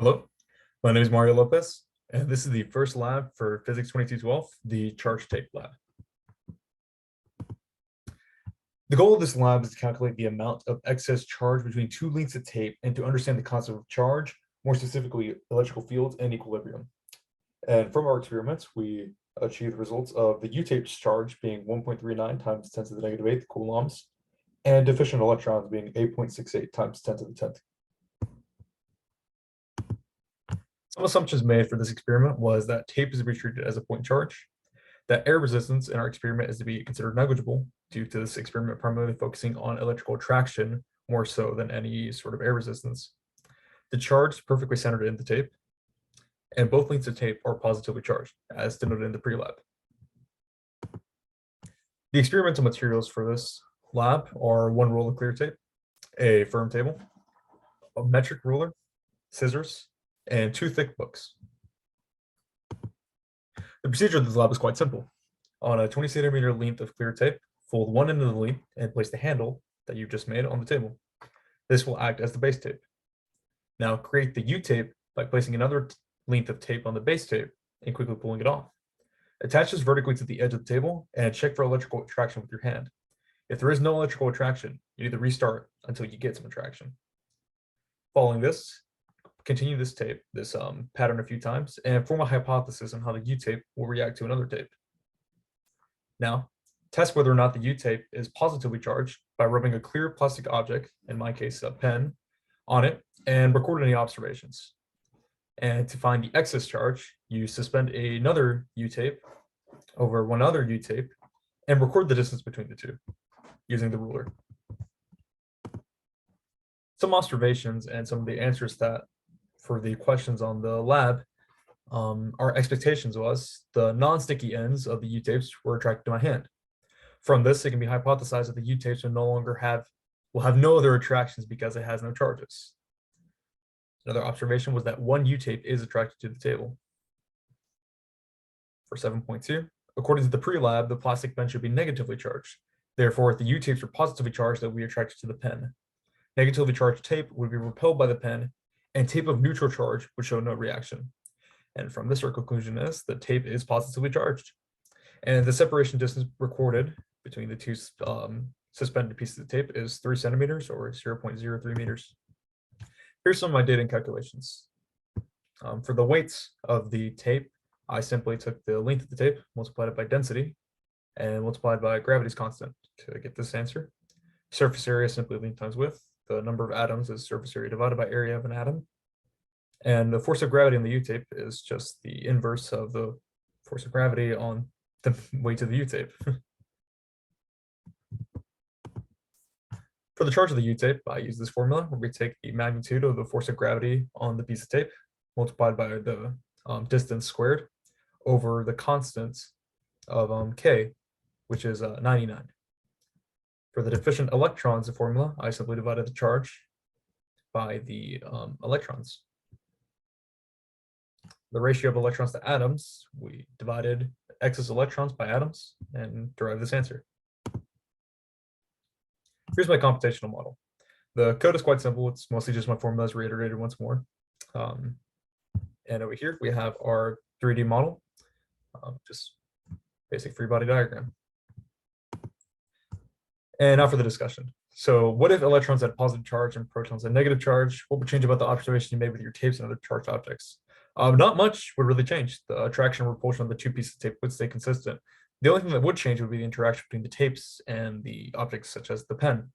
Hello, my name is Mario Lopez, and this is the first lab for Physics 2212, the charge tape lab. The goal of this lab is to calculate the amount of excess charge between two lengths of tape and to understand the concept of charge, more specifically electrical fields and equilibrium. And from our experiments, we achieved results of the U-tape's charge being 1.39 times 10 to the negative 8th coulombs, and deficient electrons being 8.68 times 10 to the 10th. Some assumptions made for this experiment was that tape is to be treated as a point charge, that air resistance in our experiment is to be considered negligible due to this experiment primarily focusing on electrical attraction more so than any sort of air resistance. The charge is perfectly centered in the tape, and both lengths of tape are positively charged, as denoted in the pre-lab. The experimental materials for this lab are one roll of clear tape, a firm table, a metric ruler, scissors, and 2 thick books. The procedure of this lab is quite simple. On a 20 centimeter length of clear tape, fold one end of the length and place the handle that you've just made on the table. This will act as the base tape. Now create the U-tape by placing another length of tape on the base tape and quickly pulling it off. Attach this vertically to the edge of the table and check for electrical attraction with your hand. If there is no electrical attraction, you need to restart until you get some attraction. Following this, continue this pattern a few times and form a hypothesis on how the U-tape will react to another tape. Now, test whether or not the U-tape is positively charged by rubbing a clear plastic object, in my case a pen, on it and record any observations. And to find the excess charge, you suspend another U-tape over one other U-tape and record the distance between the two using the ruler. Some observations and some of the answers that for the questions on the lab, our expectations was the non-sticky ends of the U-tapes were attracted to my hand. From this, it can be hypothesized that the U-tapes will have no other attractions because it has no charges. Another observation was that one U-tape is attracted to the table. For 7.2, according to the pre-lab, the plastic pen should be negatively charged. Therefore, if the U-tapes are positively charged, they'll be attracted to the pen. Negatively charged tape would be repelled by the pen, and tape of neutral charge would show no reaction. And from this, our conclusion is the tape is positively charged. And the separation distance recorded between the two suspended pieces of tape is 3 centimeters or 0.03 meters. Here's some of my data and calculations. For the weights of the tape, I simply took the length of the tape, multiplied it by density, and multiplied by gravity's constant to get this answer. Surface area simply length times width. The number of atoms is surface area divided by area of an atom. And the force of gravity on the U-tape is just the inverse of the force of gravity on the weight of the U-tape. For the charge of the U-tape, I use this formula where we take the magnitude of the force of gravity on the piece of tape multiplied by the distance squared over the constant of K, which is 99. For the deficient electrons, the formula, I simply divided the charge by the electrons. The ratio of electrons to atoms, we divided excess electrons by atoms and derived this answer. Here's my computational model. The code is quite simple. It's mostly just my formulas reiterated once more. And over here, we have our 3D model, just basic free body diagram. And now for the discussion. So what if electrons had positive charge and protons had negative charge? What would change about the observation you made with your tapes and other charged objects? Not much would really change. The attraction and repulsion of the two pieces of tape would stay consistent. The only thing that would change would be the interaction between the tapes and the objects such as the pen.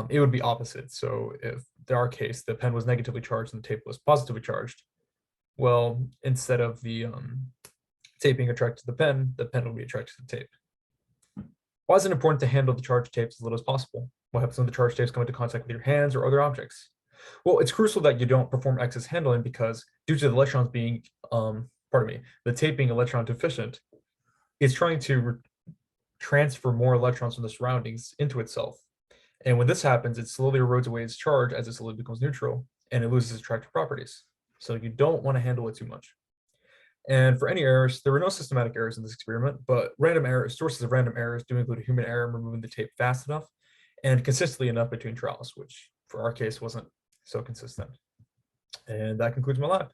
It would be opposite. So if in our case, the pen was negatively charged and the tape was positively charged, well, instead of the tape being attracted to the pen will be attracted to the tape. Why is it important to handle the charged tapes as little as possible? What happens when the charged tapes come into contact with your hands or other objects? Well, it's crucial that you don't perform excess handling because due to the electrons being, the tape being electron deficient, it's trying to transfer more electrons from the surroundings into itself. And when this happens, it slowly erodes away its charge as it slowly becomes neutral and it loses its attractive properties. So you don't want to handle it too much. And for any errors, there were no systematic errors in this experiment, but sources of random errors do include human error in removing the tape fast enough and consistently enough between trials, which for our case wasn't so consistent. And that concludes my lab.